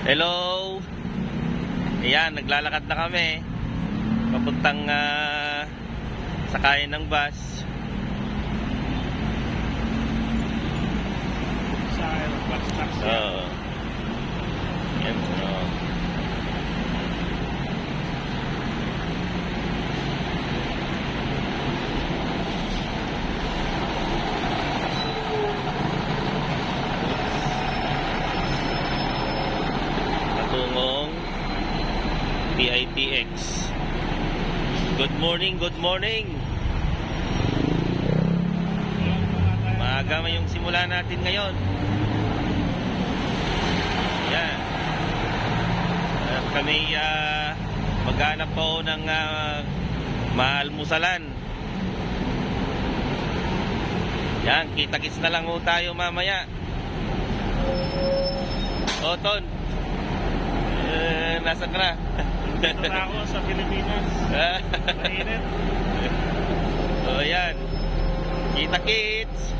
Hello. Ayan, naglalakad na kami. Papuntang sakayan ng bus. Sa bus taxi. Oo. Yan, oh. Patungong PITX. Good morning, good morning. Maaga may yung simula natin ngayon. Yan. At kami maghanap po ng maalmusalan. Yan, kita-kits na lang po tayo mamaya. Oton. Nasaan ka na? Dito na ako sa Pilipinas. Mainit. So yan. Kita-kits.